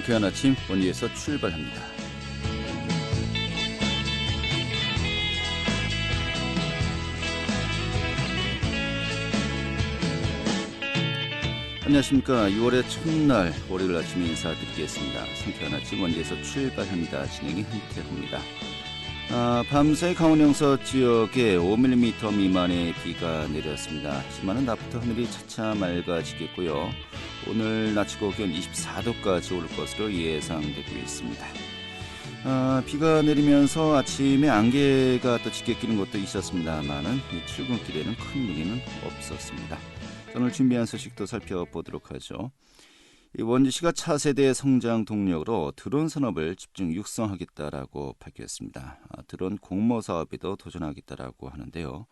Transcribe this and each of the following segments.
상쾌한 아침 원리에서 출발합니다. 안녕하십니까. 6월의 첫날 월요일 아침에 인사드리겠습니다. 상쾌한 아침 원리에서 출발합니다. 진행이 한태호입니다. 밤사이 강원 영서 지역에 5mm 미만의 비가 내렸습니다. 하지만 낮부터 하늘이 차차 맑아지겠고요. 오늘 낮 최고 기온 24도까지 오를 것으로 예상되고 있습니다. 비가 내리면서 아침에 안개가 또 짙게 끼는 것도 있었습니다만은 출근길에는 큰 무리는 없었습니다. 오늘 준비한 소식도 살펴보도록 하죠. 원주시가 차세대 성장 동력으로 드론 산업을 집중 육성하겠다라고 밝혔습니다. 드론 공모 사업에도 도전하겠다라고 하는데요.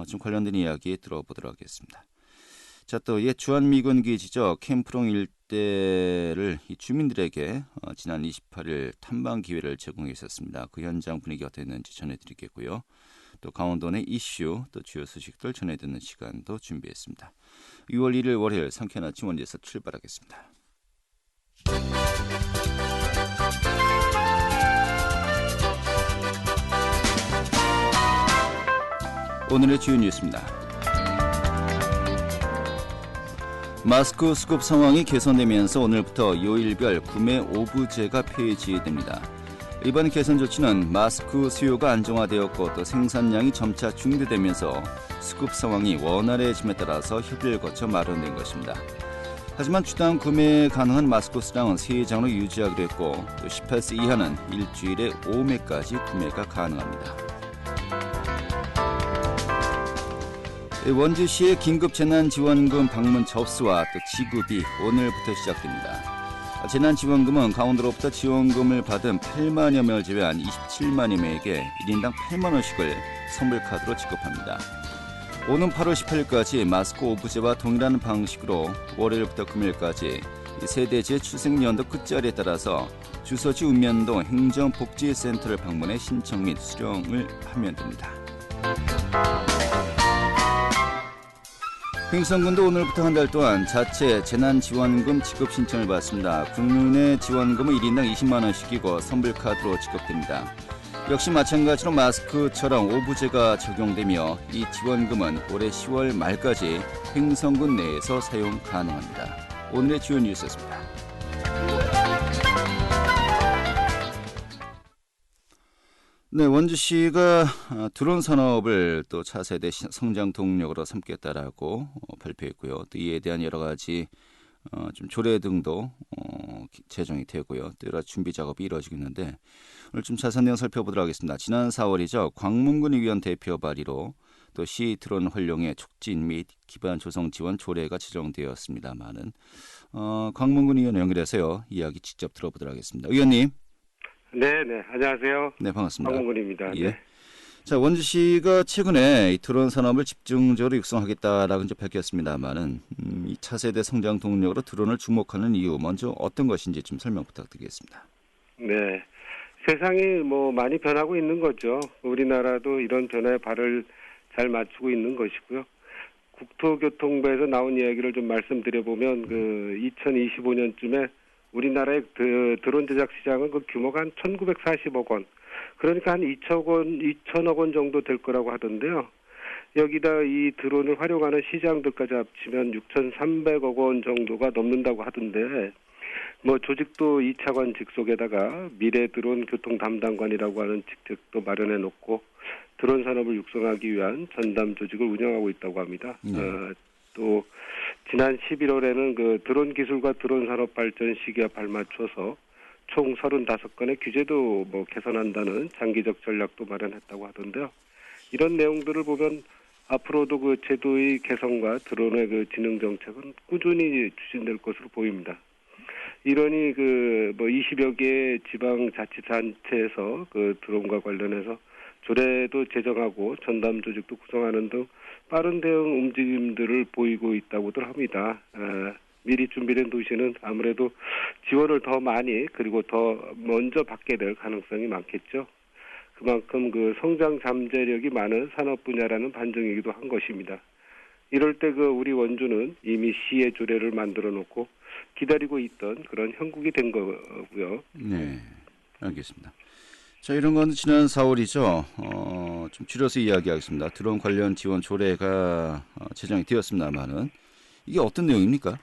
좀 관련된 이야기 들어보도록 하겠습니다. 자, 또 옛 주한미군 기지죠. 캠프롱 일대를 이 주민들에게 지난 28일 탐방 기회를 제공했었습니다. 그 현장 분위기 어땠는지 전해드리겠고요. 또 강원도 내 이슈, 또 주요 소식들 전해드리는 시간도 준비했습니다. 6월 1일 월요일 상쾌한 아침 원리에서 출발하겠습니다. 오늘의 주요 뉴스입니다. 마스크 수급 상황이 개선되면서 오늘부터 요일별 구매 오부제가 폐지됩니다. 이번 개선 조치는 마스크 수요가 안정화되었고 또 생산량이 점차 중대되면서 수급 상황이 원활해짐에 따라서 협의를 거쳐 마련된 것입니다. 하지만 주당 구매 가능한 마스크 수량은 3장으로 유지하기로 했고 또 18세 이하는 일주일에 5매까지 구매가 가능합니다. 원주시의 긴급재난지원금 방문 접수와 또 지급이 오늘부터 시작됩니다. 재난지원금은 강원도로부터 지원금을 받은 8만여 명을 제외한 27만여 명에게 1인당 8만 원씩을 선불카드로 지급합니다. 오는 8월 18일까지 마스크 오부제와 동일한 방식으로 월요일부터 금요일까지 세대제 출생연도 끝자리에 따라서 주소지 읍면동 행정복지센터를 방문해 신청 및 수령을 하면 됩니다. 횡성군도 오늘부터 한 달 동안 자체 재난지원금 지급 신청을 받습니다. 국민의 지원금은 1인당 20만 원씩이고 선불카드로 지급됩니다. 역시 마찬가지로 마스크처럼 오부제가 적용되며 이 지원금은 올해 10월 말까지 횡성군 내에서 사용 가능합니다. 오늘의 주요 뉴스였습니다. 네, 원주시가 드론 산업을 또 차세대 성장 동력으로 삼겠다라고 발표했고요. 또 이에 대한 여러 가지 좀 조례 등도 제정이 되고요. 또 여러 준비 작업이 이루어지고 있는데 오늘 좀 자세한 내용 살펴보도록 하겠습니다. 지난 4월이죠. 광문군 의원 대표 발의로 또 시 드론 활용의 촉진 및 기반 조성 지원 조례가 제정되었습니다만은 광문군 의원 연결해서요. 이야기 직접 들어보도록 하겠습니다. 의원님. 네, 안녕하세요. 네, 반갑습니다. 박문근입니다. 예. 네. 자, 원주시가 최근에 이 드론 산업을 집중적으로 육성하겠다라고 이제 밝혔습니다만은 이 차세대 성장 동력으로 드론을 주목하는 이유 먼저 어떤 것인지 좀 설명 부탁드리겠습니다. 네, 세상이 많이 변하고 있는 거죠. 우리나라도 이런 변화에 발을 잘 맞추고 있는 것이고요. 국토교통부에서 나온 이야기를 좀 말씀드려보면 2025년쯤에 우리나라의 드론 제작 시장은 그 규모가 한 1940억 원, 그러니까 한 2천억 원 정도 될 거라고 하던데요. 여기다 이 드론을 활용하는 시장들까지 합치면 6,300억 원 정도가 넘는다고 하던데, 조직도 2차관 직속에다가 미래 드론 교통 담당관이라고 하는 직책도 마련해 놓고 드론 산업을 육성하기 위한 전담 조직을 운영하고 있다고 합니다. 또 지난 11월에는 그 드론 기술과 드론 산업 발전 시기와 발맞춰서 총 35건의 규제도 개선한다는 장기적 전략도 마련했다고 하던데요. 이런 내용들을 보면 앞으로도 그 제도의 개선과 드론의 그 진흥 정책은 꾸준히 추진될 것으로 보입니다. 이러니 20여 개의 지방자치단체에서 그 드론과 관련해서 조례도 제정하고 전담 조직도 구성하는 등 빠른 대응 움직임들을 보이고 있다고들 합니다. 미리 준비된 도시는 아무래도 지원을 더 많이 그리고 더 먼저 받게 될 가능성이 많겠죠. 그만큼 그 성장 잠재력이 많은 산업 분야라는 반증이기도 한 것입니다. 이럴 때 우리 원주는 이미 시의 조례를 만들어 놓고 기다리고 있던 그런 형국이 된 거고요. 네, 알겠습니다. 자, 이런 건 지난 4월이죠. 좀 줄여서 이야기하겠습니다. 드론 관련 지원 조례가 제정이 되었습니다만은 이게 어떤 내용입니까?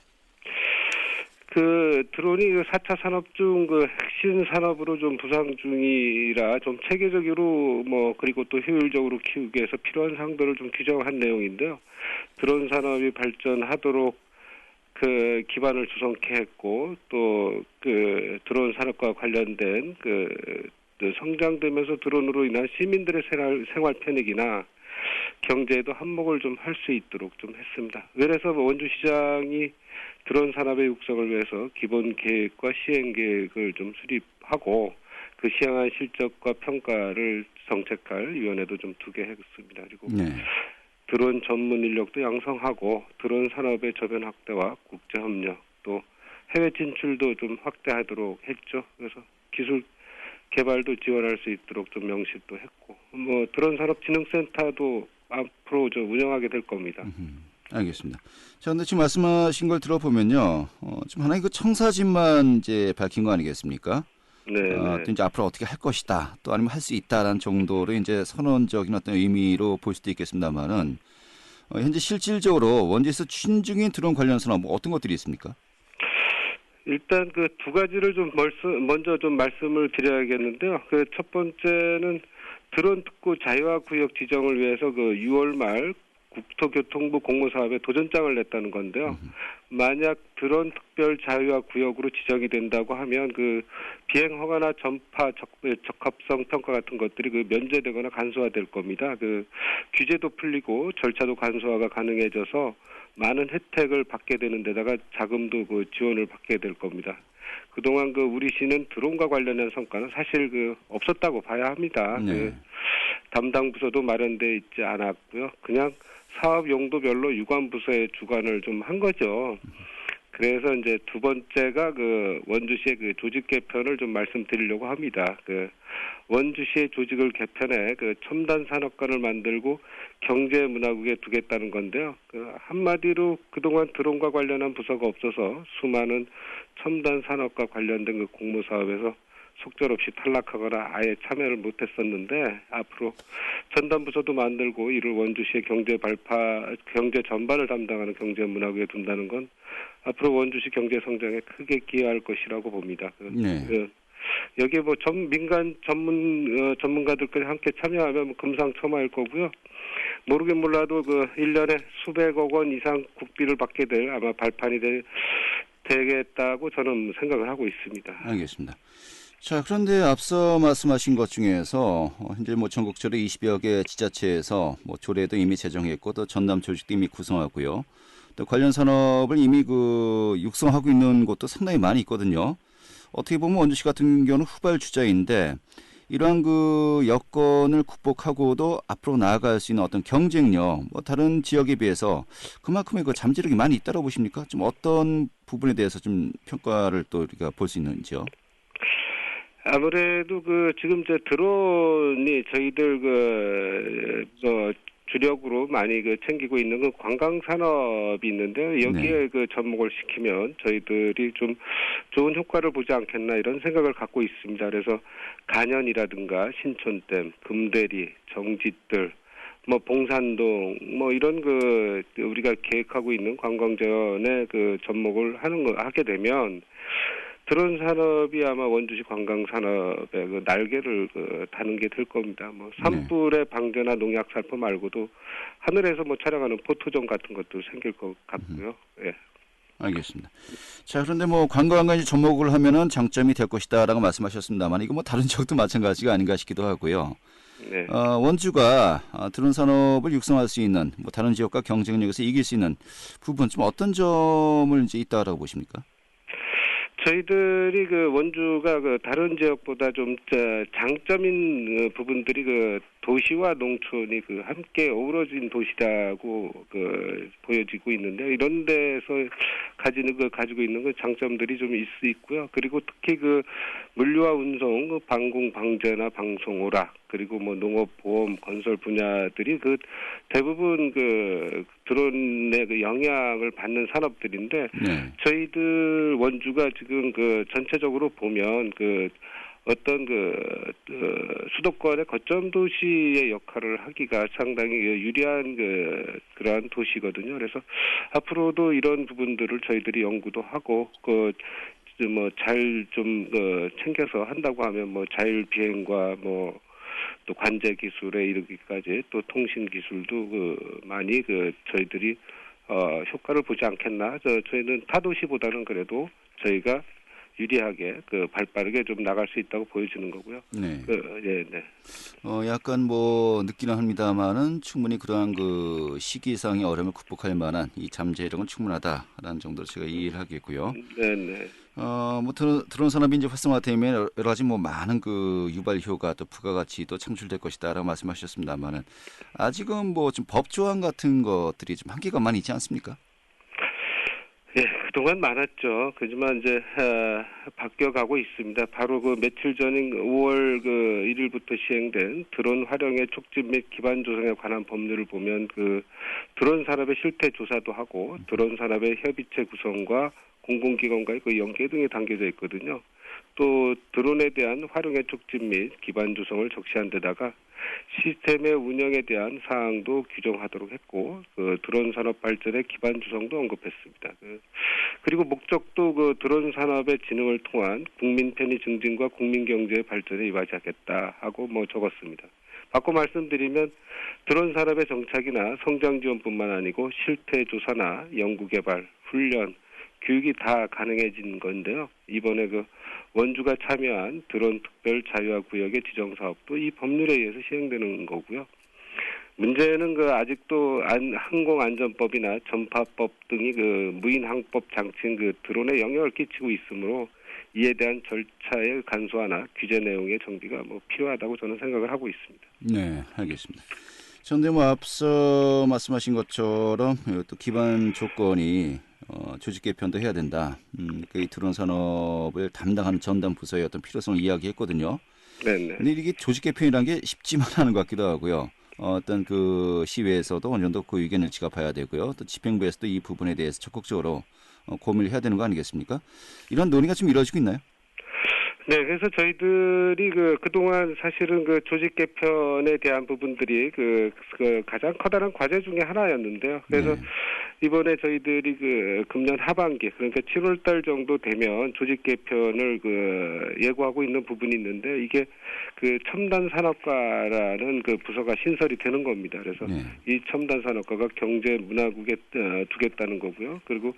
그 드론이 그 4차 산업 중 그 핵심 산업으로 좀 부상 중이라 좀 체계적으로 그리고 또 효율적으로 키우기 위해서 필요한 사항들을 좀 규정한 내용인데요. 드론 산업이 발전하도록 그 기반을 조성케 했고 또 그 드론 산업과 관련된 그 성장되면서 드론으로 인한 시민들의 생활 편익이나 경제에도 한몫을 좀 할 수 있도록 좀 했습니다. 그래서 원주시장이 드론 산업의 육성을 위해서 기본 계획과 시행 계획을 좀 수립하고 그 시행한 실적과 평가를 정책할 위원회도 좀 두게 했습니다. 그리고 네. 드론 전문 인력도 양성하고 드론 산업의 저변 확대와 국제 협력 또 해외 진출도 좀 확대하도록 했죠. 그래서 기술 개발도 지원할 수 있도록 좀 명시도 했고 드론 산업진흥센터도 앞으로 좀 운영하게 될 겁니다. 알겠습니다. 자, 근데 지금 말씀하신 걸 들어보면요, 지금 하나의 그 청사진만 이제 밝힌 거 아니겠습니까? 네. 또 이제 앞으로 어떻게 할 것이다, 또 아니면 할 수 있다라는 정도로 이제 선언적인 어떤 의미로 볼 수도 있겠습니다만은 현재 실질적으로 원주에서 추진 중인 드론 관련 산업 어떤 것들이 있습니까? 일단 그 두 가지를 좀 먼저 좀 말씀을 드려야겠는데요. 그 첫 번째는 드론 특구 자유화 구역 지정을 위해서 그 6월 말 국토교통부 공모사업에 도전장을 냈다는 건데요. 만약 드론 특별 자유화 구역으로 지정이 된다고 하면 그 비행 허가나 전파 적합성 평가 같은 것들이 그 면제되거나 간소화될 겁니다. 그 규제도 풀리고 절차도 간소화가 가능해져서 많은 혜택을 받게 되는 데다가 자금도 그 지원을 받게 될 겁니다. 그동안 그 우리 시는 드론과 관련된 성과는 사실 그 없었다고 봐야 합니다. 네. 그 담당 부서도 마련돼 있지 않았고요. 그냥 사업 용도별로 유관 부서의 주관을 좀 한 거죠. 그래서 이제 두 번째가 그 원주시의 그 조직 개편을 좀 말씀드리려고 합니다. 그 원주시의 조직을 개편해 그 첨단 산업관을 만들고 경제문화국에 두겠다는 건데요. 그 한마디로 그동안 드론과 관련한 부서가 없어서 수많은 첨단 산업과 관련된 그 공모 사업에서 속절없이 탈락하거나 아예 참여를 못했었는데 앞으로 전담 부서도 만들고 이를 원주시의 경제 전반을 담당하는 경제문화국에 둔다는 건 앞으로 원주시 경제 성장에 크게 기여할 것이라고 봅니다. 네. 여기에 민간 전문가들까지 함께 참여하면 금상첨화일 거고요. 모르긴 몰라도 그 1년에 수백억 원 이상 국비를 받게 될 아마 발판이 되겠다고 저는 생각을 하고 있습니다. 알겠습니다. 자, 그런데 앞서 말씀하신 것 중에서 현재 전국적으로 20여 개 지자체에서 조례도 이미 제정했고 또 전담 조직도 이미 구성하고요. 또 관련 산업을 이미 육성하고 있는 곳도 상당히 많이 있거든요. 어떻게 보면 원주시 같은 경우는 후발주자인데 이러한 여건을 극복하고도 앞으로 나아갈 수 있는 어떤 경쟁력, 다른 지역에 비해서 그만큼의 잠재력이 많이 있다고 보십니까? 좀 어떤 부분에 대해서 좀 평가를 또 우리가 볼 수 있는지요? 아무래도 지금 드론이 저희들 주력으로 많이 챙기고 있는 관광 산업이 있는데요. 여기에 네. 접목을 시키면 저희들이 좀 좋은 효과를 보지 않겠나 이런 생각을 갖고 있습니다. 그래서 간현이라든가 신촌댐, 금대리, 정짓들, 봉산동, 이런 우리가 계획하고 있는 관광전에 접목을 하게 되면 드론 산업이 아마 원주시 관광 산업의 날개를 다는 게 될 겁니다. 산불의 방제나 농약 살포 말고도 하늘에서 촬영하는 포토존 같은 것도 생길 것 같고요. 예. 알겠습니다. 자, 그런데 관광까지 접목을 하면은 장점이 될 것이다라고 말씀하셨습니다만 이거 다른 지역도 마찬가지가 아닌가 싶기도 하고요. 네. 원주가 드론 산업을 육성할 수 있는 다른 지역과 경쟁력에서 이길 수 있는 부분 좀 어떤 점을 이제 있다라고 보십니까? 저희들이 원주가 다른 지역보다 좀 장점인 부분들이 도시와 농촌이 그 함께 어우러진 도시라고 보여지고 있는데 이런 데서 가지고 있는 그 장점들이 좀 있을 수 있고요. 그리고 특히 그 물류와 운송, 그 방공, 방제나 방송, 오락 그리고 뭐 농업, 보험, 건설 분야들이 그 대부분 그 드론의 그 영향을 받는 산업들인데 네. 저희들 원주가 지금 그 전체적으로 보면 그 어떤 수도권의 거점 도시의 역할을 하기가 상당히 유리한 그러한 도시거든요. 그래서 앞으로도 이런 부분들을 저희들이 연구도 하고 잘 좀 챙겨서 한다고 하면 뭐 자율 비행과 뭐 또 관제 기술에 이르기까지 또 통신 기술도 많이 저희들이 효과를 보지 않겠나. 저희는 타 도시보다는 그래도 저희가 유리하게 발빠르게 좀 나갈 수 있다고 보여지는 거고요. 네. 네. 약간 뭐 늦기는 합니다만은 충분히 그러한 그 시기상의 어려움을 극복할 만한 이 잠재력은 충분하다라는 정도로 제가 이해를 하겠고요. 네. 뭐 드론 산업이 이제 활성화되면 여러 가지 뭐 많은 그 유발 효과 또 부가가치도 창출될 것이다라고 말씀하셨습니다만은 아직은 뭐 좀 법 조항 같은 것들이 좀 한계가 많이 있지 않습니까? 예, 그동안 많았죠. 그지만 이제 바뀌어가고 있습니다. 바로 며칠 전인 5월 1일부터 시행된 드론 활용의 촉진 및 기반 조성에 관한 법률을 보면 드론 산업의 실태 조사도 하고 드론 산업의 협의체 구성과 공공기관과의 연계 등이 담겨져 있거든요. 또 드론에 대한 활용의 촉진 및 기반 조성을 적시한 데다가 시스템의 운영에 대한 사항도 규정하도록 했고 드론 산업 발전의 기반 조성도 언급했습니다. 그리고 목적도 드론 산업의 진흥을 통한 국민 편의 증진과 국민 경제의 발전에 이바지하겠다 하고 적었습니다. 바꿔 말씀드리면 드론 산업의 정착이나 성장 지원뿐만 아니고 실태 조사나 연구 개발, 훈련, 교육이 다 가능해진 건데요. 이번에 원주가 참여한 드론 특별 자유화 구역의 지정 사업도 이 법률에 의해서 시행되는 거고요. 문제는 아직도 항공안전법이나 전파법 등이 무인항법 장치인 드론에 영향을 끼치고 있으므로 이에 대한 절차의 간소화나 규제 내용의 정비가 필요하다고 저는 생각을 하고 있습니다. 네, 알겠습니다. 그런데 앞서 말씀하신 것처럼 또 기반 조건이 조직 개편도 해야 된다. 이 드론 산업을 담당하는 전담 부서의 어떤 필요성을 이야기했거든요. 네. 근데 이게 조직 개편이라는 게 쉽지만 않은 것 같기도 하고요. 어떤 시회에서도 어느 정도 의견을 지갑해야 되고요. 또 집행부에서도 이 부분에 대해서 적극적으로 고민을 해야 되는 거 아니겠습니까? 이런 논의가 좀 이루어지고 있나요? 네, 그래서 저희들이 그동안 사실은 조직 개편에 대한 부분들이 가장 커다란 과제 중에 하나였는데요. 그래서 이번에 저희들이 금년 하반기, 그러니까 7월 달 정도 되면 조직 개편을 예고하고 있는 부분이 있는데 이게 첨단 산업과라는 부서가 신설이 되는 겁니다. 그래서 이 첨단 산업과가 경제 문화국에 두겠다는 거고요. 그리고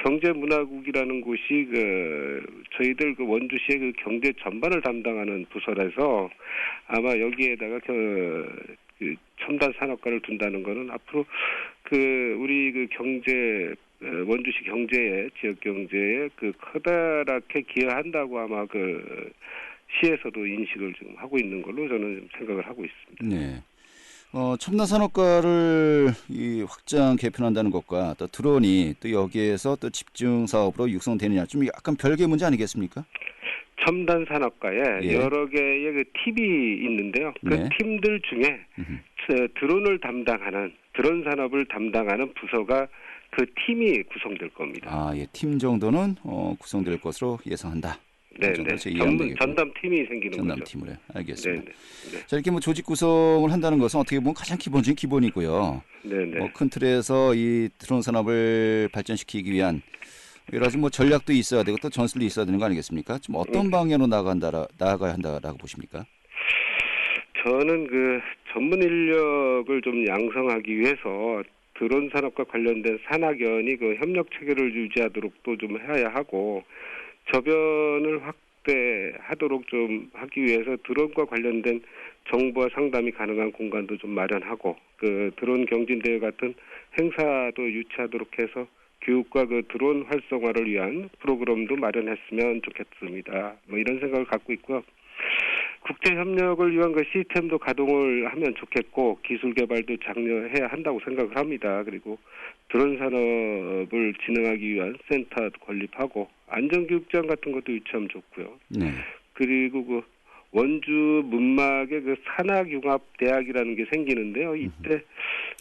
경제 문화국이라는 곳이 저희들 원주시의 경제 전반을 담당하는 부서라서 아마 여기에다가 첨단 산업과를 둔다는 거는 앞으로 우리 경제 원주시 경제에 지역 경제에 커다랗게 기여한다고 아마 시에서도 인식을 지금 하고 있는 걸로 저는 생각을 하고 있습니다. 네. 첨단 산업과를 확장 개편한다는 것과 또 드론이 또 여기에서 또 집중 사업으로 육성되느냐 좀 약간 별개의 문제 아니겠습니까? 첨단 산업과에 여러 개의 팀이 있는데요. 팀들 중에 드론을 담당하는 드론 산업을 담당하는 부서가 팀이 구성될 겁니다. 팀 정도는 구성될 것으로 예상한다. 네. 전담 팀이 생기는 거죠. 전담 팀으로 알겠습니다. 네. 자, 이렇게 조직 구성을 한다는 것은 어떻게 보면 가장 기본적인 기본이고요. 네. 큰 틀에서 이 드론 산업을 발전시키기 위한 여러 가지 전략도 있어야 되고 또 전술도 있어야 되는 거 아니겠습니까? 좀 어떤 방향으로 나아가야 한다라고 보십니까? 저는 전문 인력을 좀 양성하기 위해서 드론 산업과 관련된 산학연이 협력 체계를 유지하도록도 좀 해야 하고 저변을 확대하도록 좀 하기 위해서 드론과 관련된 정보와 상담이 가능한 공간도 좀 마련하고 드론 경진대회 같은 행사도 유치하도록 해서 교육과 드론 활성화를 위한 프로그램도 마련했으면 좋겠습니다. 이런 생각을 갖고 있고요. 국제 협력을 위한 그 시스템도 가동을 하면 좋겠고 기술 개발도 장려해야 한다고 생각을 합니다. 그리고 드론 산업을 진흥하기 위한 센터도 건립하고 안전교육장 같은 것도 유치하면 좋고요. 네. 그리고 그 원주 문막에 그 산학융합대학이라는 게 생기는데요. 이때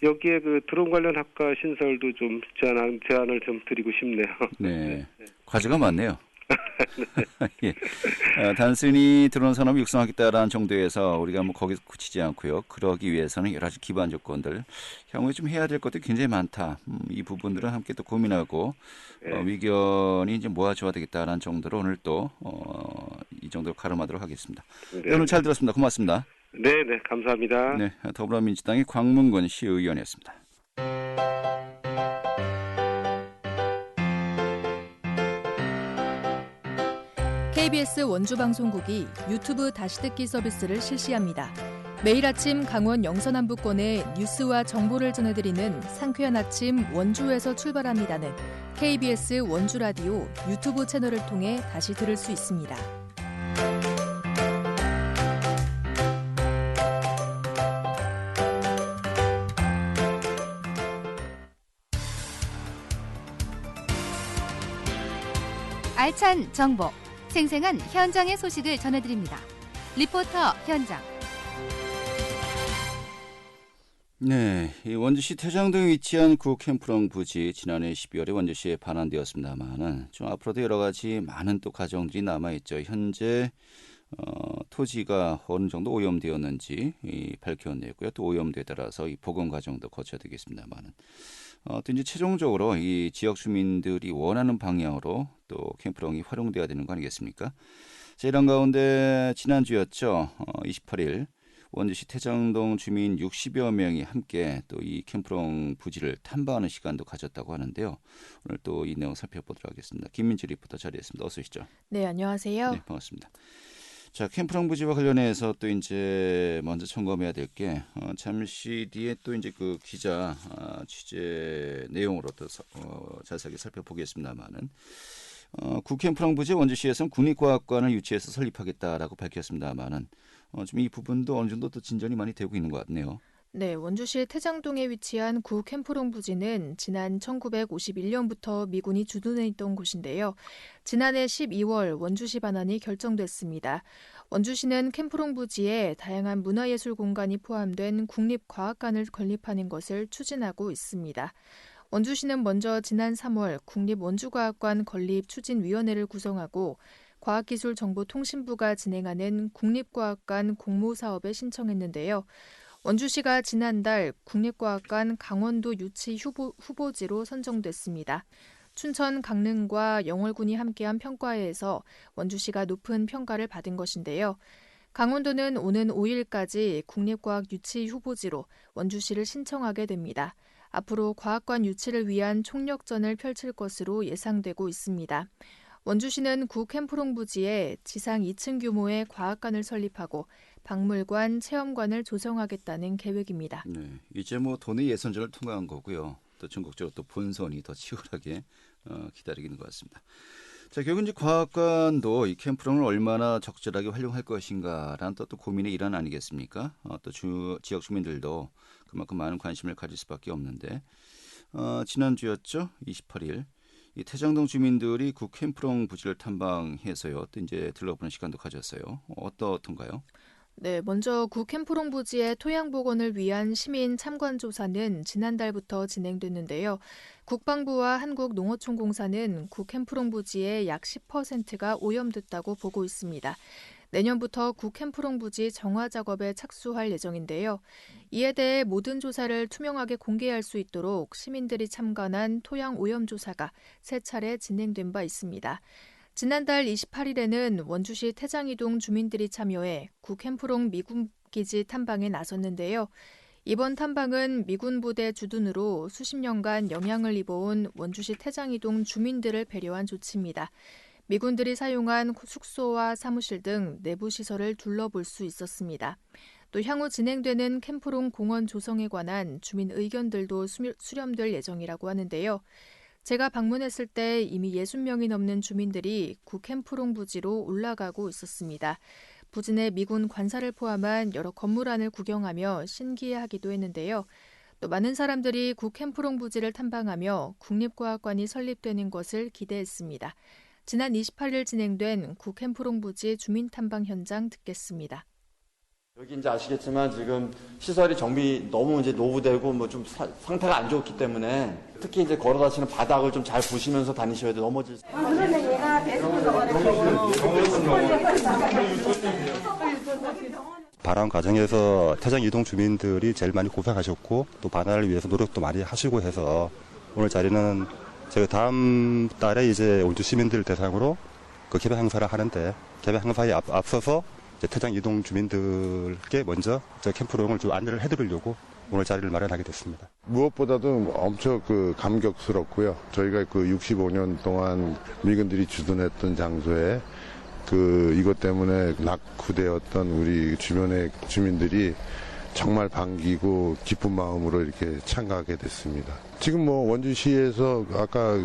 여기에 그 드론 관련 학과 신설도 좀 제안을 좀 드리고 싶네요. 네. 과제가 많네요. 예. 단순히 드론 산업을 육성하겠다라는 정도에서 우리가 뭐 거기서 그치지 않고요. 그러기 위해서는 여러 가지 기반 조건들, 향후에 좀 해야 될 것들이 굉장히 많다. 이 부분들은 함께 또 고민하고 의견이 이제 모아줘야 되겠다라는 정도로 오늘 또 이 정도로 가름하도록 하겠습니다. 네, 오늘 잘 들었습니다. 고맙습니다. 네, 감사합니다. 네, 더불어민주당의 광문건 시의원이었습니다. KBS 원주방송국이 유튜브 다시 듣기 서비스를 실시합니다. 매일 아침 강원 영서남부권의 뉴스와 정보를 전해드리는 상쾌한 아침 원주에서 출발합니다는 KBS 원주라디오 유튜브 채널을 통해 다시 들을 수 있습니다. 알찬 정보, 생생한 현장의 소식을 전해드립니다. 리포터 현장. 네, 이 원주시 태장동에 위치한 구 캠프롱 부지 지난해 12월에 원주시에 반환되었습니다만은 좀 앞으로도 여러 가지 많은 또 과정들이 남아 있죠. 현재 토지가 어느 정도 오염되었는지 밝혀냈고요. 또 오염도에 따라서 이 복원 과정도 거쳐야 되겠습니다만은 또 이제 최종적으로 이 지역 주민들이 원하는 방향으로 또 캠프롱이 활용돼야 되는 거 아니겠습니까? 자, 이런 가운데 지난주였죠. 28일 원주시 태장동 주민 60여 명이 함께 또 이 캠프롱 부지를 탐방하는 시간도 가졌다고 하는데요. 오늘 또 이 내용 살펴보도록 하겠습니다. 김민지 리포터 자리했습니다. 어서 오시죠. 네, 안녕하세요. 네, 반갑습니다. 자, 캠프롱 부지와 관련해서 또 이제 먼저 점검해야 될 게 잠시 뒤에 또 이제 그 기자 취재 내용으로 또 자세하게 살펴보겠습니다만은 구 캠프롱 부지 원주시에서는 국립과학관을 유치해서 설립하겠다라고 밝혔습니다만은 좀 이 부분도 어느 정도 또 진전이 많이 되고 있는 것 같네요. 네, 원주시 태장동에 위치한 구 캠프롱 부지는 지난 1951년부터 미군이 주둔해 있던 곳인데요. 지난해 12월 원주시 반환이 결정됐습니다. 원주시는 캠프롱 부지에 다양한 문화예술 공간이 포함된 국립과학관을 건립하는 것을 추진하고 있습니다. 원주시는 먼저 지난 3월 국립원주과학관 건립 추진위원회를 구성하고 과학기술정보통신부가 진행하는 국립과학관 공모사업에 신청했는데요. 원주시가 지난달 국립과학관 강원도 유치 후보지로 선정됐습니다. 춘천, 강릉과 영월군이 함께한 평가회에서 원주시가 높은 평가를 받은 것인데요. 강원도는 오는 5일까지 국립과학 유치 후보지로 원주시를 신청하게 됩니다. 앞으로 과학관 유치를 위한 총력전을 펼칠 것으로 예상되고 있습니다. 원주시는 구 캠프롱 부지에 지상 2층 규모의 과학관을 설립하고 박물관, 체험관을 조성하겠다는 계획입니다. 네, 이제 뭐 돈의 예선전을 통과한 거고요. 또 전국적으로 또 본선이 더 치열하게 기다리고 있는 것 같습니다. 자, 결국 이제 과학관도 이 캠프롱을 얼마나 적절하게 활용할 것인가라는 또 고민의 일환 아니겠습니까? 또 지역 주민들도 그만큼 많은 관심을 가질 수밖에 없는데 지난주였죠, 28일. 이 태장동 주민들이 구 캠프롱 부지를 탐방해서요. 또 이제 들러보는 시간도 가졌어요. 어떻던가요? 네, 먼저 구 캠프롱 부지의 토양 복원을 위한 시민 참관 조사는 지난달부터 진행됐는데요. 국방부와 한국농어촌공사는 구 캠프롱 부지의 약 10%가 오염됐다고 보고 있습니다. 내년부터 구 캠프롱 부지 정화 작업에 착수할 예정인데요. 이에 대해 모든 조사를 투명하게 공개할 수 있도록 시민들이 참관한 토양 오염 조사가 세 차례 진행된 바 있습니다. 지난달 28일에는 원주시 태장이동 주민들이 참여해 구 캠프롱 미군 기지 탐방에 나섰는데요. 이번 탐방은 미군 부대 주둔으로 수십 년간 영향을 입어온 원주시 태장이동 주민들을 배려한 조치입니다. 미군들이 사용한 숙소와 사무실 등 내부 시설을 둘러볼 수 있었습니다. 또 향후 진행되는 캠프롱 공원 조성에 관한 주민 의견들도 수렴될 예정이라고 하는데요. 제가 방문했을 때 이미 60명이 넘는 주민들이 구 캠프롱 부지로 올라가고 있었습니다. 부진의 미군 관사를 포함한 여러 건물 안을 구경하며 신기해하기도 했는데요. 또 많은 사람들이 구 캠프롱 부지를 탐방하며 국립과학관이 설립되는 것을 기대했습니다. 지난 28일 진행된 구 캠프롱 부지 주민 탐방 현장 듣겠습니다. 여기 이제 아시겠지만 지금 시설이 정비 너무 이제 노후되고 뭐 좀 상태가 안 좋기 때문에 특히 이제 걸어 다니시는 바닥을 좀 잘 보시면서 다니셔야 돼요. 넘어질. 발암 과정에서 태장 이동 주민들이 제일 많이 고생하셨고 또 반환을 위해서 노력도 많이 하시고 해서 오늘 자리는 저희 다음 달에 이제 원주 시민들 대상으로 그 개별 행사를 하는데 개별 행사에 앞서서 이제 태장 이동 주민들께 먼저 저 캠프롱을 좀 안내를 해드리려고 오늘 자리를 마련하게 됐습니다. 무엇보다도 엄청 감격스럽고요. 저희가 65년 동안 미군들이 주둔했던 장소에 이것 때문에 낙후되었던 우리 주변의 주민들이 정말 반기고 기쁜 마음으로 이렇게 참가하게 됐습니다. 지금 원주시에서 아까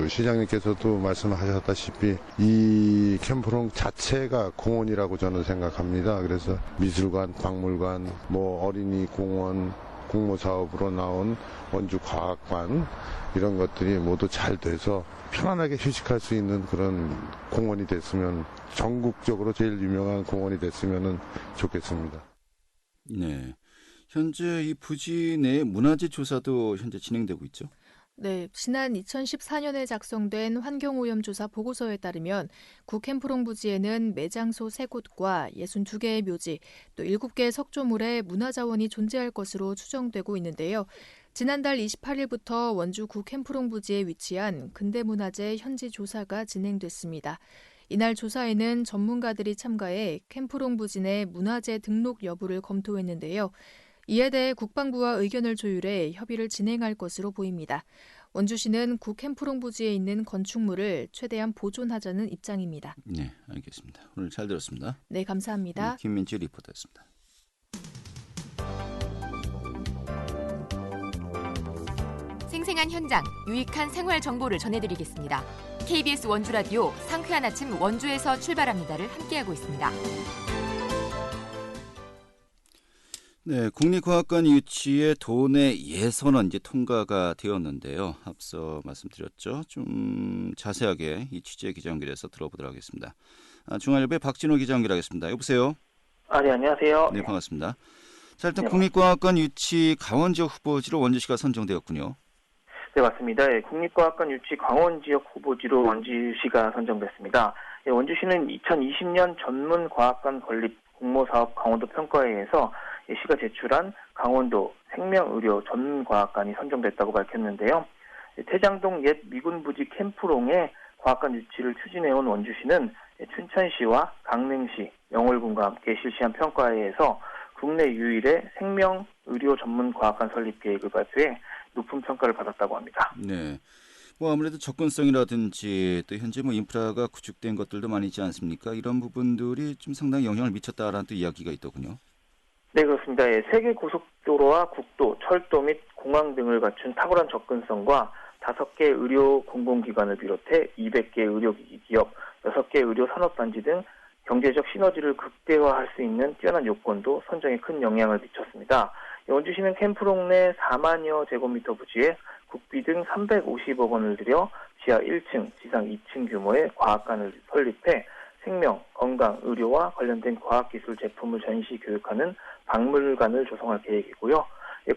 시장님께서도 말씀하셨다시피 이 캠프롱 자체가 공원이라고 저는 생각합니다. 그래서 미술관, 박물관, 어린이 공원, 공모사업으로 나온 원주과학관 이런 것들이 모두 잘 돼서 편안하게 휴식할 수 있는 그런 공원이 됐으면 전국적으로 제일 유명한 공원이 됐으면 좋겠습니다. 네, 현재 이 부지 내 문화재 조사도 현재 진행되고 있죠? 네, 지난 2014년에 작성된 환경오염조사 보고서에 따르면 구 캠프롱 부지에는 매장소 3곳과 62개의 묘지, 또 7개의 석조물에 문화자원이 존재할 것으로 추정되고 있는데요. 지난달 28일부터 원주 구 캠프롱 부지에 위치한 근대문화재 현지 조사가 진행됐습니다. 이날 조사에는 전문가들이 참가해 캠프롱 부지 내 문화재 등록 여부를 검토했는데요. 이에 대해 국방부와 의견을 조율해 협의를 진행할 것으로 보입니다. 원주시는 구 캠프롱 부지에 있는 건축물을 최대한 보존하자는 입장입니다. 네, 알겠습니다. 오늘 잘 들었습니다. 네, 감사합니다. 네, 김민지 리포터였습니다. 생생한 현장, 유익한 생활 정보를 전해드리겠습니다. KBS 원주라디오 상쾌한 아침 원주에서 출발합니다를 함께하고 있습니다. 네, 국립과학관 유치의 도내 예선은 이제 통과가 되었는데요. 앞서 말씀드렸죠. 좀 자세하게 이 취재 기자 연결해서 들어보도록 하겠습니다. 중앙일보의 박진호 기자 연결하겠습니다. 여보세요? 네, 안녕하세요. 네, 반갑습니다. 자, 일단 국립과학관 유치 강원 지역 후보지로 원주시가 선정되었군요. 네, 맞습니다. 국립과학관 유치 강원 지역 후보지로 원주시가 선정됐습니다. 원주시는 2020년 전문과학관 건립 공모사업 강원도 평가회에서 시가 제출한 강원도 생명의료 전문과학관이 선정됐다고 밝혔는데요. 태장동 옛 미군부지 캠프롱에 과학관 유치를 추진해온 원주시는 춘천시와 강릉시, 영월군과 함께 실시한 평가회에서 국내 유일의 생명의료 전문과학관 설립 계획을 발표해 높은 평가를 받았다고 합니다. 네. 아무래도 접근성이라든지 또 현재 인프라가 구축된 것들도 많이 있지 않습니까? 이런 부분들이 좀 상당히 영향을 미쳤다라는 또 이야기가 있더군요. 네, 그렇습니다. 세계 고속도로와 국도, 철도 및 공항 등을 갖춘 탁월한 접근성과 5개 의료 공공기관을 비롯해 200개 의료기기 기업, 6개 의료 산업단지 등 경제적 시너지를 극대화할 수 있는 뛰어난 요건도 선정에 큰 영향을 미쳤습니다. 원주시는 캠프롱 내 4만여 제곱미터 부지에 국비 등 350억 원을 들여 지하 1층, 지상 2층 규모의 과학관을 설립해 생명, 건강, 의료와 관련된 과학기술 제품을 전시 교육하는 박물관을 조성할 계획이고요.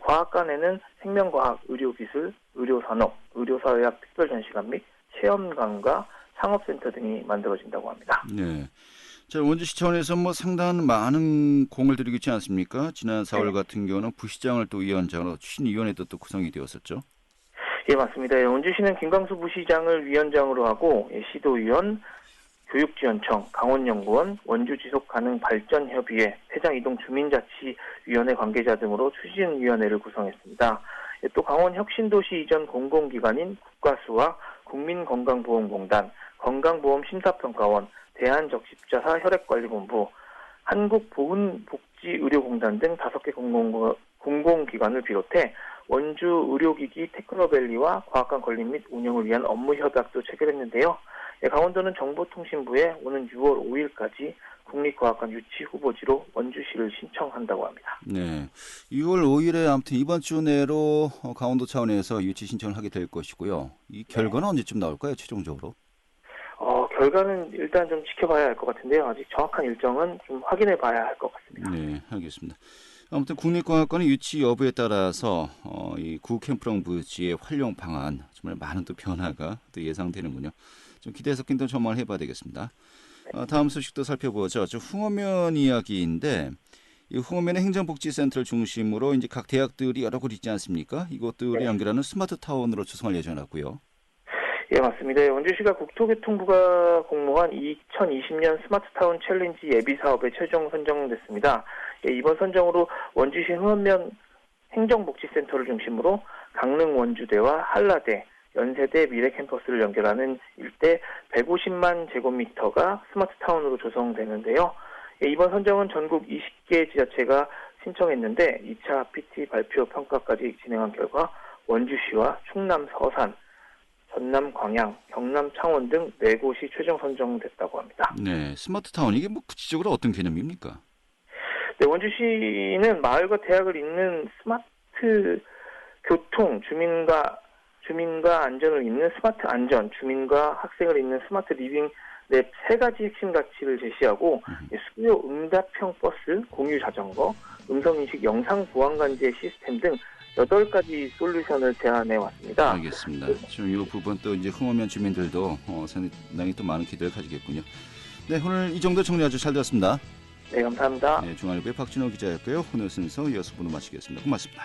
과학관에는 생명과학, 의료기술, 의료산업, 의료사회학 특별전시관 및 체험관과 상업센터 등이 만들어진다고 합니다. 네. 자, 원주시 차원에서 상당한 많은 공을 들이고 있지 않습니까? 지난 4월 같은 경우는 부시장을 또 위원장으로 추진위원회도 또 구성이 되었었죠. 예, 맞습니다. 원주시는 김광수 부시장을 위원장으로 하고 시도위원, 교육지원청, 강원연구원, 원주지속가능발전협의회, 태장이동주민자치위원회 관계자 등으로 추진위원회를 구성했습니다. 또 강원혁신도시 이전 공공기관인 국가수와 국민건강보험공단, 건강보험심사평가원, 대한적십자사 혈액관리본부, 한국보훈복지의료공단 등 5개 공공기관을 비롯해 원주 의료기기 테크노밸리와 과학관 건립 및 운영을 위한 업무 협약도 체결했는데요. 강원도는 정보통신부에 오는 6월 5일까지 국립과학관 유치 후보지로 원주시를 신청한다고 합니다. 네, 6월 5일에 아무튼 이번 주 내로 강원도 차원에서 유치 신청을 하게 될 것이고요. 이 결과는 언제쯤 나올까요, 최종적으로? 결과는 일단 좀 지켜봐야 할 것 같은데요. 아직 정확한 일정은 좀 확인해 봐야 할 것 같습니다. 네, 알겠습니다. 아무튼 국립과학관의 유치 여부에 따라서 이 구캠프롱 부지의 활용 방안 정말 많은 또 변화가 또 예상되는군요. 좀 기대 섞인 또 전망을 해봐야 되겠습니다. 다음 소식도 살펴보죠. 홍어면 이야기인데 이 홍어면의 행정복지센터를 중심으로 이제 각 대학들이 여러 곳 있지 않습니까? 이것들이 연결하는 스마트 타운으로 조성을 예정하고요. 예, 맞습니다. 원주시가 국토교통부가 공모한 2020년 스마트타운 챌린지 예비 사업에 최종 선정됐습니다. 예, 이번 선정으로 원주시 홍어면 행정복지센터를 중심으로 강릉 원주대와 한라대, 연세대 미래 캠퍼스를 연결하는 일대 150만 제곱미터가 스마트타운으로 조성되는데요. 예, 이번 선정은 전국 20개 지자체가 신청했는데 2차 PT 발표 평가까지 진행한 결과 원주시와 충남 서산, 전남 광양, 경남 창원 등 4곳이 최종 선정됐다고 합니다. 네, 스마트타운 이게 뭐 구체적으로 어떤 개념입니까? 네, 원주시는 마을과 대학을 잇는 스마트 교통, 주민과 안전을 잇는 스마트 안전, 주민과 학생을 잇는 스마트 리빙 네 3가지 핵심 가치를 제시하고 수요 응답형 버스, 공유 자전거, 음성인식 영상 보안관제 시스템 등 8가지 솔루션을 제안해 왔습니다. 알겠습니다. 지금 이 부분 또 이제 홍어면 주민들도 상당히 또 많은 기대를 가지겠군요. 네, 오늘 이 정도 정리 아주 잘 되었습니다. 네, 감사합니다. 네, 중앙일보의 박진호 기자였고요. 오늘 순서 이어서 보도 마치겠습니다. 고맙습니다.